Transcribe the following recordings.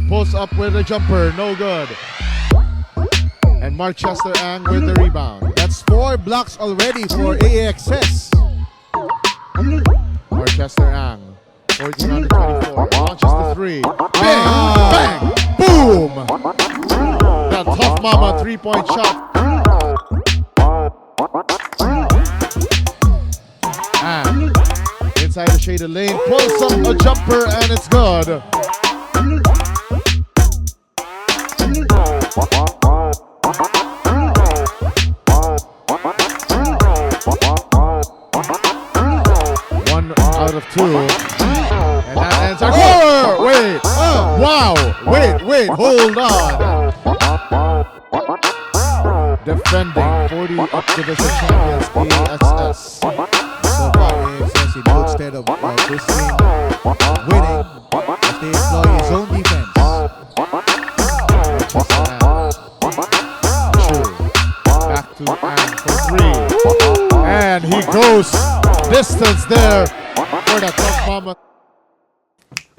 pulls up with a jumper, no good. And MARKCHES with the rebound. That's 4 blocks already for AXS. MARKCHES 14 under 24, launches the 3. Bang! Bang! Boom! That tough mama 3-point shot. And inside the shaded lane, pulls up a jumper and it's good. Out of 2, and that ends our quarter. Wait, wow, wait, hold on. Defending 40 up division champions AXS. So far, AXS in good stead of this team winning as they employ his own defense. Back to Ang for 3, and he goes distance there. Oh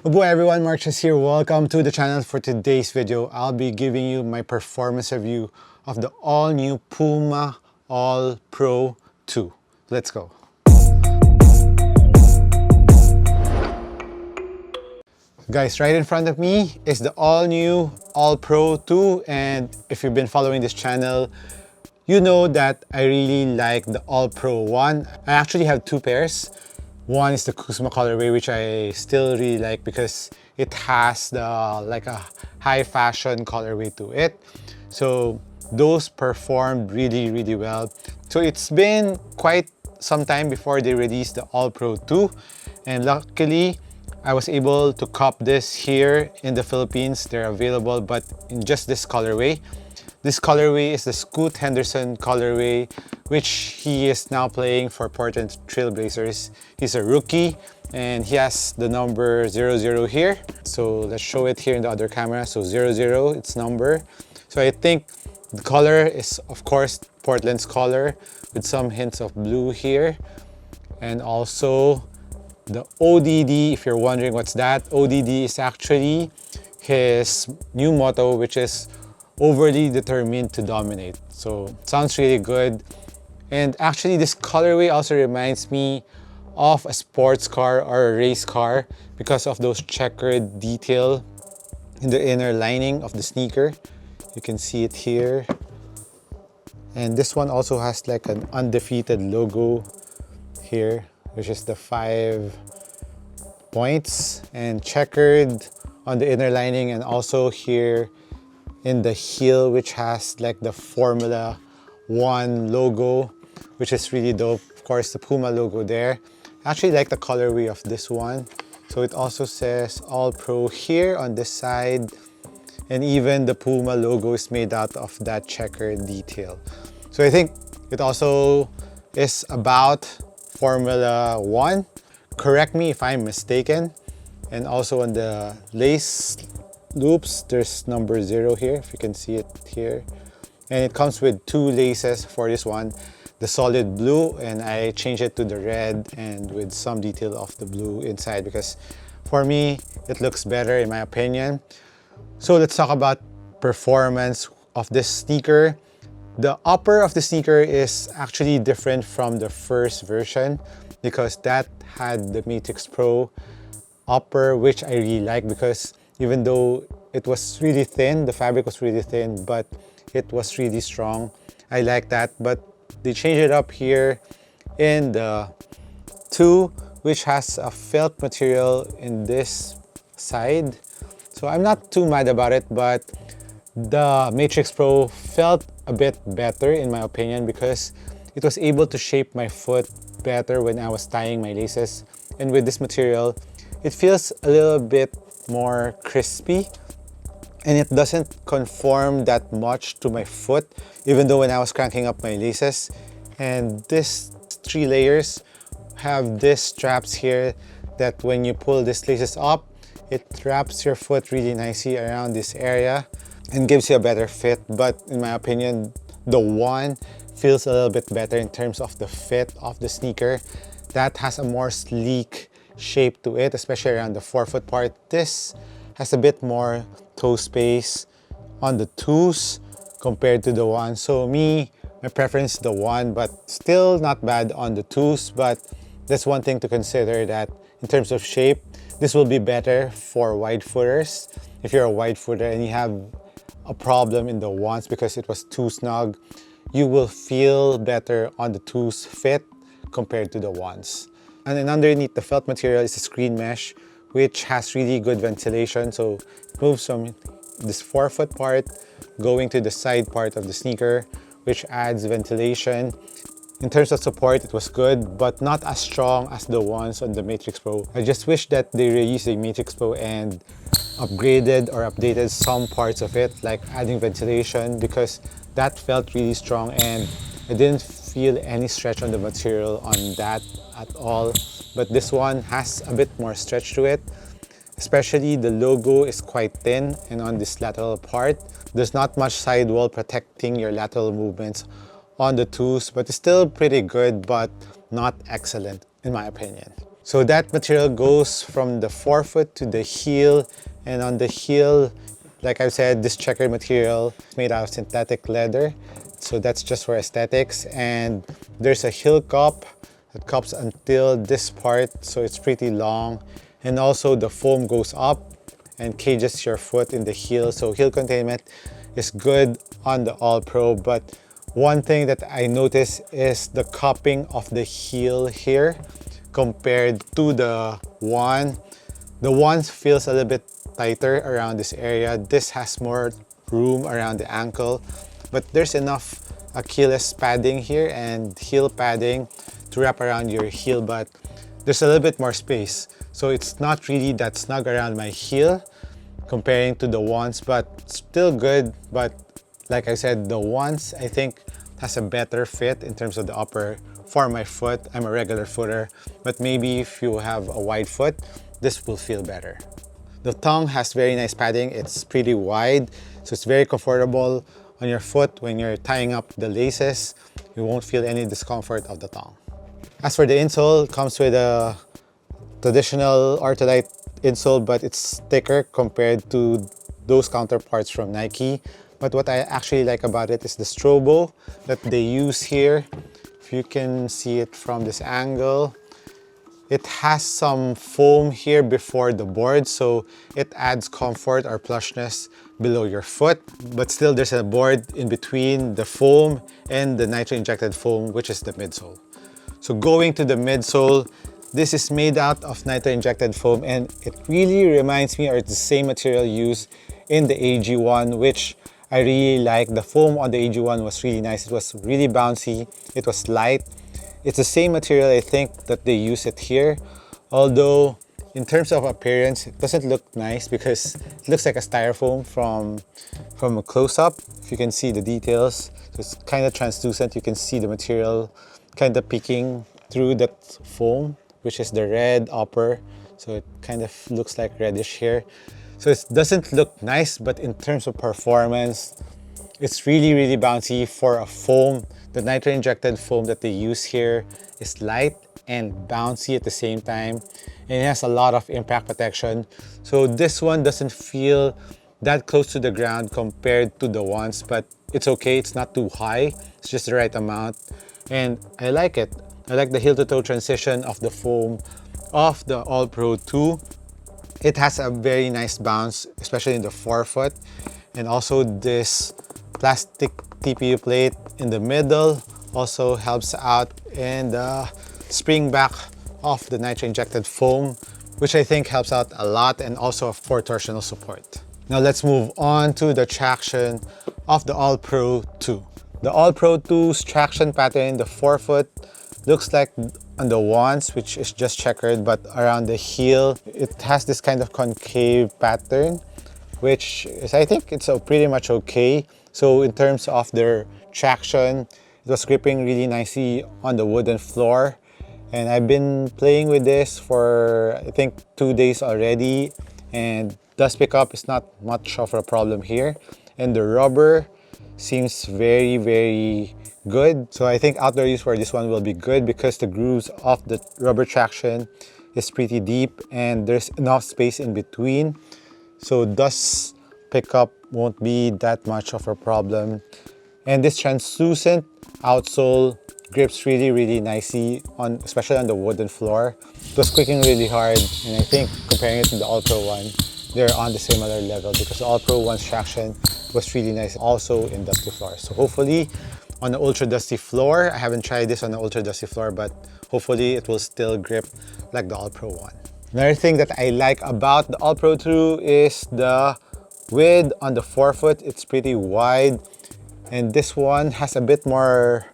boy everyone, MARKCHES here. Welcome to the channel. For today's video, I'll be giving you my performance review of the all-new Puma All Pro 2. Let's go. Guys, right in front of me is the all-new All Pro 2, and if you've been following this channel, you know that I really like the All Pro 1. I actually have 2 pairs. One is the Puma colorway, which I still really like because it has the like a high fashion colorway to it. So those performed really well. So it's been quite some time before they released the All Pro 2, and luckily I was able to cop this here in the Philippines. They're available, but in just this colorway. This colorway is the Scoot Henderson colorway, which he is now playing for Portland Trail Blazers. He's a rookie and he has the number 00 here. So let's show it here in the other camera. So 00, its number. So I think the color is, of course, Portland's color with some hints of blue here. And also the ODD, if you're wondering what's that, ODD is actually his new motto, which is overly determined to dominate. So sounds really good. And actually this colorway also reminds me of a sports car or a race car because of those checkered detail in the inner lining of the sneaker. You can see it here. And this one also has like an undefeated logo here, which is the 5 points and checkered on the inner lining, and also here in the heel, which has like the Formula 1 logo, which is really dope. Of course, the Puma logo there. I actually like the colorway of this one. So it also says All Pro here on this side, and even the Puma logo is made out of that checkered detail. So I think it also is about Formula 1. Correct me if I'm mistaken. And also on the lace loops, there's number 0 here, if you can see it here. And it comes with 2 laces for this one, the solid blue, and I changed it to the red and with some detail of the blue inside because for me it looks better in my opinion. So let's talk about performance of this sneaker. The upper of the sneaker is actually different from the first version because that had the Matrix Pro upper, which I really like because even though it was really thin, the fabric was really thin, but it was really strong. I like that, but they changed it up here in the 2, which has a felt material in this side. So I'm not too mad about it, but the Matrix Pro felt a bit better in my opinion because it was able to shape my foot better when I was tying my laces. And with this material, it feels a little bit more crispy and it doesn't conform that much to my foot, even though when I was cranking up my laces. And these 3 layers have these straps here that when you pull these laces up, it wraps your foot really nicely around this area and gives you a better fit. But in my opinion, the 1 feels a little bit better in terms of the fit of the sneaker. That has a more sleek shape to it, especially around the forefoot part. This has a bit more toe space on the twos compared to the one. So my preference is the one, but still not bad on the twos. But that's one thing to consider, that in terms of shape, this will be better for wide footers. If you're a wide footer and you have a problem in the ones because it was too snug, you will feel better on the twos fit compared to the ones. And then underneath the felt material is a screen mesh, which has really good ventilation. So it moves from this forefoot part going to the side part of the sneaker, which adds ventilation. In terms of support, it was good, but not as strong as the ones on the Matrix Pro. I just wish that they reused the Matrix Pro and upgraded or updated some parts of it, like adding ventilation, because that felt really strong and I didn't feel any stretch on the material on that at all. But this one has a bit more stretch to it. Especially the logo is quite thin, and on this lateral part, there's not much sidewall protecting your lateral movements on the twos, but it's still pretty good, but not excellent in my opinion. So that material goes from the forefoot to the heel, and on the heel, like I've said, this checkered material is made out of synthetic leather. So that's just for aesthetics. And there's a heel cup that cups until this part, so it's pretty long. And also the foam goes up and cages your foot in the heel. So heel containment is good on the All Pro, but one thing that I noticed is the cupping of the heel here compared to the one. The one feels a little bit tighter around this area. This has more room around the ankle, but there's enough Achilles padding here and heel padding to wrap around your heel, but there's a little bit more space. So it's not really that snug around my heel comparing to the ones, but still good. But like I said, the ones I think has a better fit in terms of the upper for my foot. I'm a regular footer, but maybe if you have a wide foot, this will feel better. The tongue has very nice padding. It's pretty wide, so it's very comfortable on your foot when you're tying up the laces. You won't feel any discomfort of the tongue. As for the insole, it comes with a traditional Ortholite insole, but it's thicker compared to those counterparts from Nike. But what I actually like about it is the strobo that they use here. If you can see it from this angle, it has some foam here before the board, so it adds comfort or plushness below your foot. But still, there's a board in between the foam and the nitro-injected foam, which is the midsole. So going to the midsole, this is made out of nitro-injected foam, and it really reminds me, or it's the same material used in the AG1, which I really like. The foam on the AG1 was really nice. It was really bouncy. It was light. It's the same material, I think, that they use it here. Although, in terms of appearance, it doesn't look nice because it looks like a styrofoam from a close-up. If you can see the details, so it's kind of translucent. You can see the material kind of peeking through that foam, which is the red upper. So it kind of looks like reddish here. So it doesn't look nice, but in terms of performance, it's really, really bouncy for a foam. The nitro-injected foam that they use here is light and bouncy at the same time. And it has a lot of impact protection. So this one doesn't feel that close to the ground compared to the ones, but it's okay. It's not too high. It's just the right amount. And I like it. I like the heel-to-toe transition of the foam of the All Pro 2. It has a very nice bounce, especially in the forefoot. And also this plastic TPU plate in the middle also helps out in the spring back of the nitro-injected foam, which I think helps out a lot, and also for torsional support. Now let's move on to the traction of the All Pro 2. The All Pro 2's traction pattern, the forefoot, looks like on the ones, which is just checkered, but around the heel, it has this kind of concave pattern, which is, I think it's pretty much okay. So in terms of their traction, it was gripping really nicely on the wooden floor. And I've been playing with this for, I think, 2 days already, and dust pickup is not much of a problem here. And the rubber seems very, very good. So I think outdoor use for this one will be good because the grooves of the rubber traction is pretty deep and there's enough space in between. So dust pickup won't be that much of a problem. And this translucent outsole grips really nicely on, especially on the wooden floor. It was squeaking really hard, and I think comparing it to the All Pro one, they're on the similar level because the All Pro one's traction was really nice also in dusty floors. So hopefully on the ultra dusty floor, I haven't tried this on the ultra dusty floor, but hopefully it will still grip like the All Pro one. Another thing that I like about the All Pro 2 is the width on the forefoot. It's pretty wide, and this one has a bit more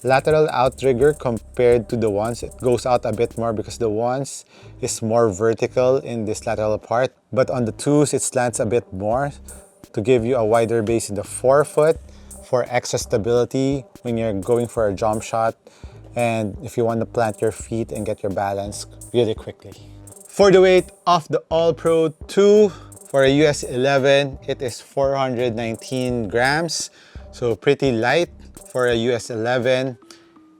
lateral outrigger compared to the ones. It goes out a bit more because the ones is more vertical in this lateral part, but on the twos it slants a bit more to give you a wider base in the forefoot for extra stability when you're going for a jump shot and if you want to plant your feet and get your balance really quickly. For the weight of the All Pro 2, for a US 11, it is 419 grams, so pretty light for a US 11.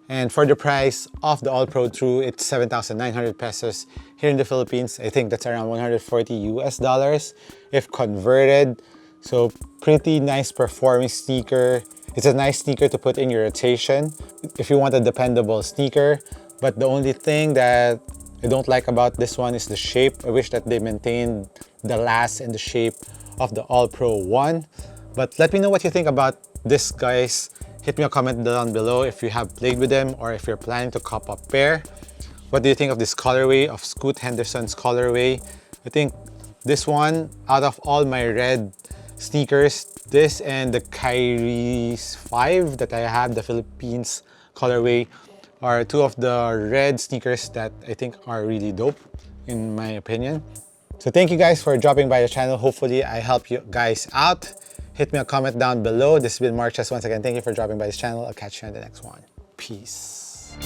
And for the price of the All Pro 2, it's 7,900 pesos here in the Philippines. I think that's around 140 US dollars if converted. So pretty nice performing sneaker. It's a nice sneaker to put in your rotation if you want a dependable sneaker. But the only thing that I don't like about this one is the shape. I wish that they maintained the last and the shape of the All Pro 1. But let me know what you think about this, guys. Hit me a comment down below if you have played with them or if you're planning to cop a pair. What do you think of this colorway, of Scoot Henderson's colorway? I think this one, out of all my red sneakers, this and the Kyrie's 5 that I have, the Philippines colorway, are two of the red sneakers that I think are really dope, in my opinion. So thank you guys for dropping by the channel. Hopefully I help you guys out. Hit me a comment down below. This has been MARKCHES once again. Thank you for dropping by this channel. I'll catch you on the next one. Peace.